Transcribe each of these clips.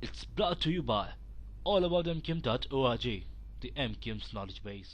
It's brought to you by allaboutmqm.org, the MQM's knowledge base.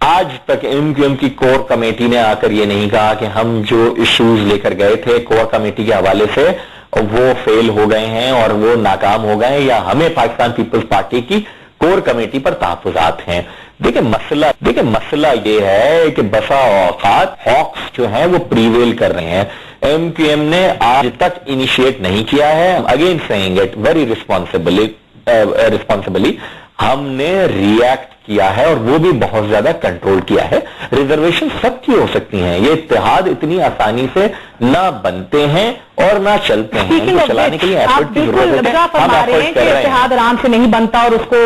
آج تک MQM کی core committee نے آ کر یہ نہیں کہا کہ ہم جو ایشوز لے کر گئے تھے کور کمیٹی کے حوالے سے وہ فیل ہو گئے ہیں اور وہ ناکام ہو گئے ہیں یا ہمیں پاکستان پیپلز پارٹی کی کور کمیٹی پر تحفظات ہیں. دیکھیں مسئلہ یہ ہے کہ بسا اوقات ہاکس جو ہیں وہ پریویل کر رہے ہیں. MQM نے آج تک انیشیٹ نہیں کیا ہے. Again seeing it very responsibly ہم نے ریئیکٹ کیا ہے اور وہ بھی بہت زیادہ کنٹرول کیا ہے. ریزرویشن سب کی ہو سکتی ہیں, یہ اتحاد اتنی آسانی سے نہ بنتے ہیں اور نہ چلتے ہیں. چلانے کے لیے ایفرٹ کی ضرورت ہے. اتحاد آرام سے نہیں بنتا اور اس کو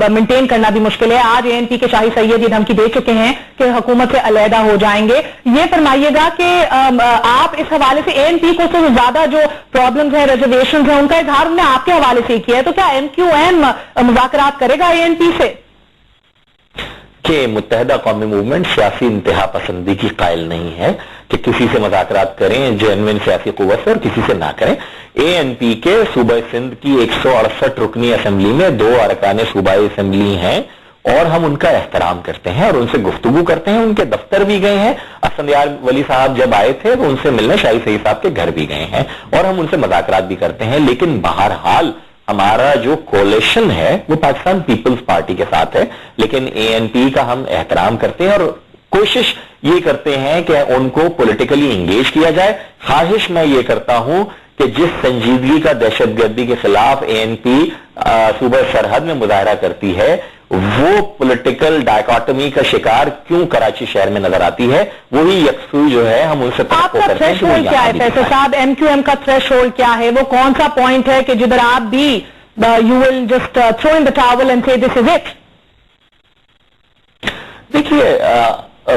مینٹین کرنا بھی مشکل ہے. آج ANP کے شاہی سید یہ دھمکی دے چکے ہیں کہ حکومت سے علیحدہ ہو جائیں گے. یہ فرمائیے گا کہ آپ اس حوالے سے ANP کو سے زیادہ جو پرابلمز ہیں ریزرویشنز ہیں ان کا اظہار انہوں نے آپ کے حوالے سے کیا ہے, تو کیا MQM مذاکرات کرے گا ANP سے؟ کہ متحدہ قومی موومنٹ سیاسی انتہا پسندی کی قائل نہیں ہے کہ کسی سے مذاکرات کریں جینوین سیاسی قوت سے اور کسی سے نہ کریں. ANP کے صوبہ سندھ کی 168 رکنی اسمبلی میں 2 ارکان صوبائی اسمبلی ہیں اور ہم ان کا احترام کرتے ہیں اور ان سے گفتگو کرتے ہیں. ان کے دفتر بھی گئے ہیں. اسفندیار ولی صاحب جب آئے تھے تو ان سے ملنے شاہی سعید صاحب کے گھر بھی گئے ہیں اور ہم ان سے مذاکرات بھی کرتے ہیں. لیکن بہرحال ہمارا جو کولیشن ہے وہ پاکستان پیپلز پارٹی کے ساتھ ہے, لیکن ANP کا ہم احترام کرتے ہیں اور کوشش یہ کرتے ہیں کہ ان کو پولیٹیکلی انگیج کیا جائے. خواہش میں یہ کرتا ہوں کہ جس سنجیدگی کا دہشت گردی کے خلاف ANP صوبہ سرحد میں مظاہرہ کرتی ہے وہ پولیٹیکل ڈائیکاٹمی کا شکار کیوں کراچی شہر میں نظر آتی ہے, وہی یکسوئی جو ہے ہم ان سے آپ کا تھریش ہولڈ کیا ہے فیصل صاحب؟ MQM کا تھریش ہولڈ کیا ہے؟ وہ کون سا پوائنٹ ہے کہ جدھر آپ بھی you will just through in the towel and سے دس از اٹ؟ دیکھیے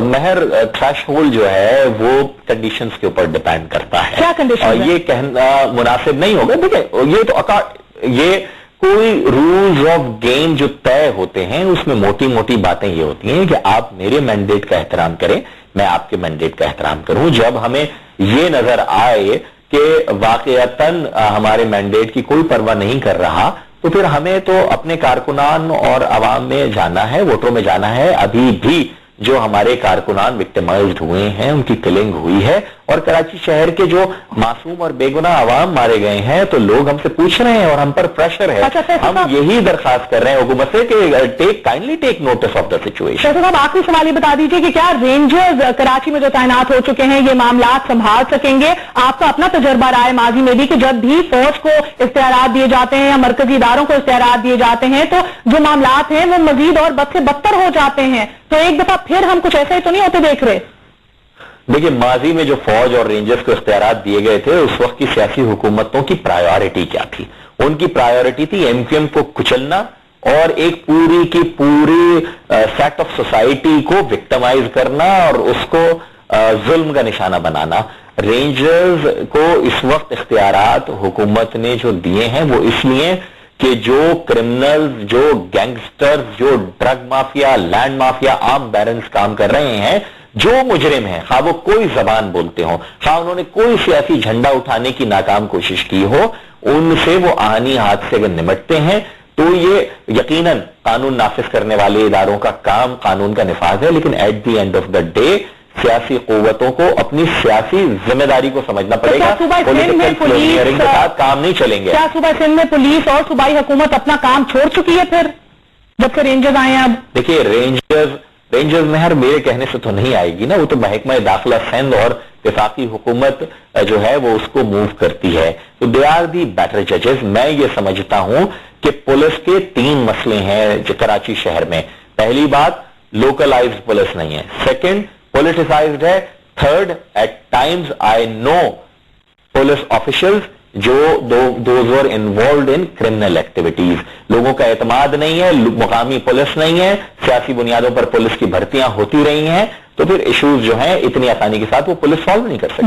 مہر, تھریش ہولڈ جو ہے وہ کنڈیشنز کے اوپر ڈیپینڈ کرتا ہے. کیا کنڈیشن؟ اور یہ کہنا مناسب نہیں ہوگا. دیکھیں یہ کوئی رولز آف گیم جو طے ہوتے ہیں اس میں موٹی موٹی باتیں یہ ہوتی ہیں کہ آپ میرے مینڈیٹ کا احترام کریں, میں آپ کے مینڈیٹ کا احترام کروں. جب ہمیں یہ نظر آئے کہ واقعتاً ہمارے مینڈیٹ کی کوئی پرواہ نہیں کر رہا تو پھر ہمیں تو اپنے کارکنان اور عوام میں جانا ہے, ووٹروں میں جانا ہے. ابھی بھی جو ہمارے کارکنان وکٹمائزڈ ہوئے ہیں ان کی کلنگ ہوئی ہے اور کراچی شہر کے جو معصوم اور بے گناہ عوام مارے گئے ہیں تو لوگ ہم سے پوچھ رہے ہیں اور ہم پر پریشر ہے. ہم یہی درخواست کر رہے ہیں حکومت سے کہ kindly take notice of the situation. صاحب آخری سوال یہ بتا دیجیے کہ کیا رینجرز کراچی میں جو تعینات ہو چکے ہیں یہ معاملات سنبھال سکیں گے؟ آپ کا اپنا تجربہ رہا ہے ماضی میں بھی کہ جب بھی فوج کو اختیارات دیے جاتے ہیں یا مرکزی اداروں کو اختیارات دیے جاتے ہیں تو جو معاملات ہیں وہ مزید اور بد سے بدتر ہو جاتے ہیں. تو ایک دفعہ پھر ہم کچھ ایسا ہی تو نہیں ہوتے دیکھ رہے؟ دیکھیے ماضی میں جو فوج اور رینجرز کو اختیارات دیے گئے تھے اس وقت کی سیاسی حکومتوں کی پرائیورٹی کیا تھی؟ ان کی پرائیورٹی تھی MQM کو کچلنا اور ایک پوری کی پوری سیٹ آف سوسائٹی کو وکٹمائز کرنا اور اس کو ظلم کا نشانہ بنانا. رینجرز کو اس وقت اختیارات حکومت نے جو دیے ہیں وہ اس لیے کہ جو کرمنلز, جو گینگسٹرز, جو ڈرگ مافیا, لینڈ مافیا, آرم بیرنز کام کر رہے ہیں, جو مجرم ہیں, خواہ وہ کوئی زبان بولتے ہوں, خواہ انہوں نے کوئی سیاسی جھنڈا اٹھانے کی ناکام کوشش کی ہو, ان سے وہ آہنی ہاتھ سے اگر نمٹتے ہیں تو یہ یقیناً قانون نافذ کرنے والے اداروں کا کام قانون کا نفاذ ہے. لیکن at the end of the day سیاسی قوتوں کو اپنی سیاسی ذمہ داری کو سمجھنا پڑے گا. پولیٹیکل کے ساتھ کام نہیں چلیں گے. کیا صوبہ سندھ میں پولیس اور صوبائی حکومت اپنا کام چھوڑ چکی ہے پھر جب سے رینجرز آئے ہیں؟ اب دیکھیے رینجرز مہر میرے کہنے سے تو نہیں آئے گی نا, وہ تو محکمہ داخلہ سندھ اور وفاقی حکومت جو ہے وہ اس کو موو کرتی ہے. تو دے آر دی بیٹر ججز. میں یہ سمجھتا ہوں کہ پولیس کے 3 مسئلے ہیں جو کراچی شہر میں. پہلی بات لوکلائزڈ پولیس نہیں ہے. سیکنڈ پولیٹیسائزڈ ہے. Third at times I know police officials جو those were involved in criminal activities. لوگوں کا اعتماد نہیں ہے, مقامی پولیس نہیں ہے, سیاسی بنیادوں پر پولیس کی بھرتیاں ہوتی رہی ہیں, تو پھر ایشوز جو ہیں اتنی آسانی کے ساتھ وہ پولیس سالو نہیں کر سکتی.